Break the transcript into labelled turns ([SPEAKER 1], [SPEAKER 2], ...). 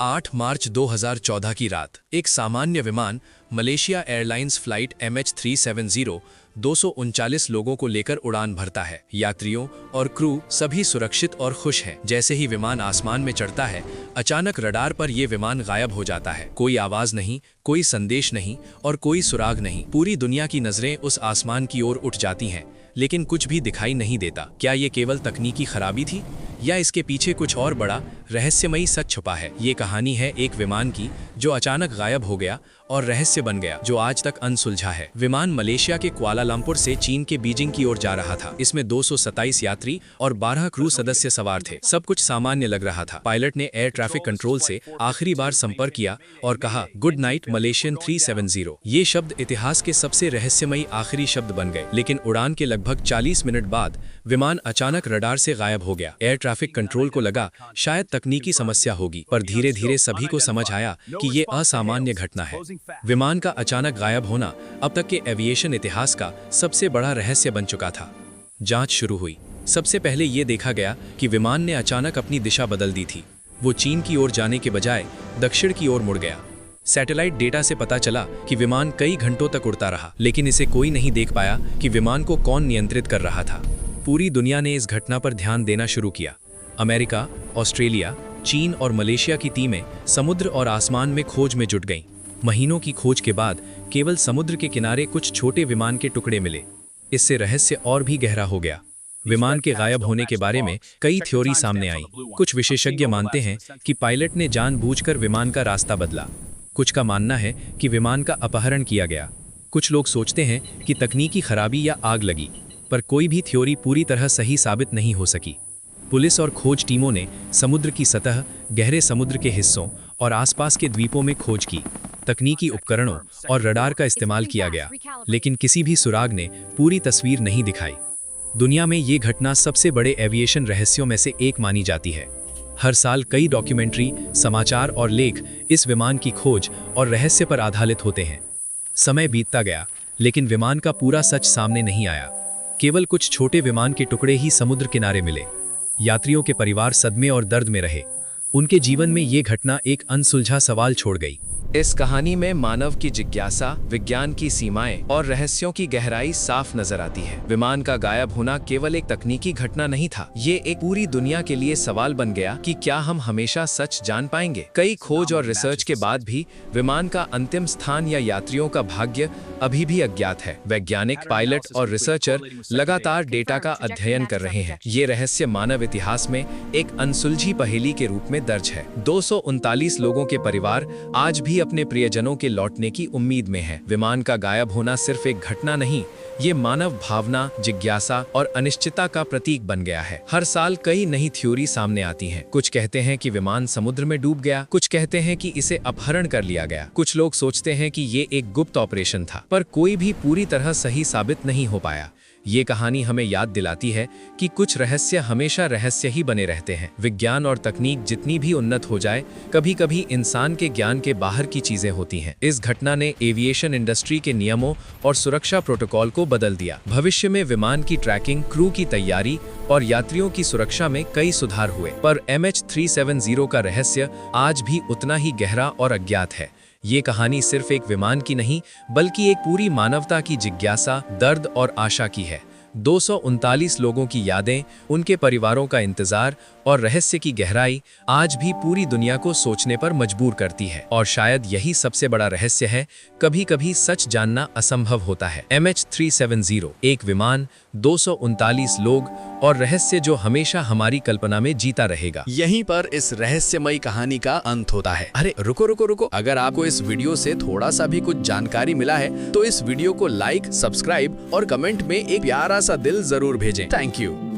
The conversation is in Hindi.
[SPEAKER 1] 8 मार्च 2014 की रात एक सामान्य विमान मलेशिया एयरलाइंस फ्लाइट MH370 239 लोगों को लेकर उड़ान भरता है। यात्रियों और क्रू सभी सुरक्षित और खुश हैं। जैसे ही विमान आसमान में चढ़ता है, अचानक रडार पर यह विमान गायब हो जाता है। कोई आवाज नहीं, कोई संदेश नहीं और कोई सुराग नहीं। पूरी दुनिया की नजरें उस आसमान की ओर उठ जाती हैं, लेकिन कुछ भी दिखाई नहीं देता। क्या ये केवल तकनीकी खराबी थी या इसके पीछे कुछ और बड़ा रहस्यमयी सच छुपा है? ये कहानी है एक विमान की जो अचानक गायब हो गया और रहस्य बन गया, जो आज तक अनसुलझा है। विमान मलेशिया के कुआलालंपुर से चीन के बीजिंग की ओर जा रहा था। इसमें 227 यात्री और 12 क्रू सदस्य सवार थे। सब कुछ सामान्य लग रहा था। पायलट ने एयर ट्रैफिक कंट्रोल से आखिरी बार संपर्क किया और कहा, गुड नाइट मलेशियन 370। ये शब्द इतिहास के सबसे रहस्यमयी आखिरी शब्द बन गए। लेकिन उड़ान के लगभग 40 मिनट बाद विमान अचानक रडार से गायब हो गया। एयर ट्रैफिक कंट्रोल को लगा शायद तकनीकी समस्या होगी, पर धीरे धीरे सभी को समझ आया कि ये असामान्य घटना है। विमान का अचानक गायब होना अब तक के एविएशन इतिहास का सबसे बड़ा रहस्य बन चुका था। जांच शुरू हुई। सबसे पहले ये देखा गया कि विमान ने अचानक अपनी दिशा बदल दी थी। वो चीन की ओर जाने के बजाय दक्षिण की ओर मुड़ गया। सैटेलाइट डेटा से पता चला कि विमान कई घंटों तक उड़ता रहा, लेकिन इसे कोई नहीं देख पाया कि विमान को कौन नियंत्रित कर रहा था। पूरी दुनिया ने इस घटना पर ध्यान देना शुरू किया। अमेरिका, ऑस्ट्रेलिया, चीन और मलेशिया की टीमें समुद्र और आसमान में खोज में जुट गईं। महीनों की खोज के बाद केवल समुद्र के किनारे कुछ छोटे विमान के टुकड़े मिले। इससे रहस्य और भी गहरा हो गया। विमान के गायब होने के बारे में कई थ्योरी सामने आई। कुछ विशेषज्ञ मानते हैं कि पायलट ने जानबूझकर विमान का रास्ता बदला। कुछ का मानना है कि विमान का अपहरण किया गया। कुछ लोग सोचते हैं कि तकनीकी खराबी या आग लगी, पर कोई भी थ्योरी पूरी तरह सही साबित नहीं हो सकी। पुलिस और खोज टीमों ने समुद्र की सतह, गहरे समुद्र के हिस्सों और आसपास के द्वीपों में खोज की। तकनीकी उपकरणों और रडार का इस्तेमाल किया गया, लेकिन किसी भी सुराग ने पूरी तस्वीर नहीं दिखाई। दुनिया में ये घटना सबसे बड़े एविएशन रहस्यों में से एक मानी जाती है। हर साल कई डॉक्यूमेंट्री, समाचार और लेख इस विमान की खोज और रहस्य पर आधारित होते हैं। समय बीतता गया, लेकिन विमान का पूरा सच सामने नहीं आया। केवल कुछ छोटे विमान के टुकड़े ही समुद्र किनारे मिले। यात्रियों के परिवार सदमे और दर्द में रहे। उनके जीवन में ये घटना एक अनसुलझा सवाल छोड़ गई।
[SPEAKER 2] इस कहानी में मानव की जिज्ञासा, विज्ञान की सीमाएं और रहस्यों की गहराई साफ नजर आती है। विमान का गायब होना केवल एक तकनीकी घटना नहीं था, ये एक पूरी दुनिया के लिए सवाल बन गया कि क्या हम हमेशा सच जान पाएंगे। कई खोज और रिसर्च के बाद भी विमान का अंतिम स्थान या यात्रियों का भाग्य अभी भी अज्ञात है। वैज्ञानिक, पायलट और रिसर्चर लगातार डेटा का अध्ययन कर रहे हैं। ये रहस्य मानव इतिहास में एक अनसुलझी पहेली के रूप में दर्ज है। 239 लोगों के परिवार आज भी अपने प्रियजनों के लौटने की उम्मीद में है। विमान का गायब होना सिर्फ एक घटना नहीं, ये मानव भावना, जिज्ञासा और अनिश्चितता का प्रतीक बन गया है। हर साल कई नई थ्योरी सामने आती हैं। कुछ कहते हैं कि विमान समुद्र में डूब गया, कुछ कहते हैं कि इसे अपहरण कर लिया गया, कुछ लोग सोचते हैं कि ये एक गुप्त ऑपरेशन था, पर कोई भी पूरी तरह सही साबित नहीं हो पाया। ये कहानी हमें याद दिलाती है कि कुछ रहस्य हमेशा रहस्य ही बने रहते हैं। विज्ञान और तकनीक जितनी भी उन्नत हो जाए, कभी कभी इंसान के ज्ञान के बाहर की चीजें होती हैं। इस घटना ने एविएशन इंडस्ट्री के नियमों और सुरक्षा प्रोटोकॉल को बदल दिया। भविष्य में विमान की ट्रैकिंग, क्रू की तैयारी और यात्रियों की सुरक्षा में कई सुधार हुए, पर MH370 का रहस्य आज भी उतना ही गहरा और अज्ञात है। ये कहानी सिर्फ एक विमान की नहीं, बल्कि एक पूरी मानवता की जिज्ञासा, दर्द और आशा की है। 239 लोगों की यादें, उनके परिवारों का इंतजार और रहस्य की गहराई आज भी पूरी दुनिया को सोचने पर मजबूर करती है। और शायद यही सबसे बड़ा रहस्य है, कभी कभी सच जानना असंभव होता है। MH370 एक विमान, 239 लोग और रहस्य जो हमेशा हमारी कल्पना में जीता रहेगा।
[SPEAKER 1] यहीं पर इस रहस्यमयी कहानी का अंत होता है। अरे रुको रुको रुको, अगर आपको इस वीडियो से थोड़ा सा भी कुछ जानकारी मिला है तो इस वीडियो को लाइक, सब्सक्राइब और कमेंट में एक प्यारा सा दिल जरूर भेजें। Thank you.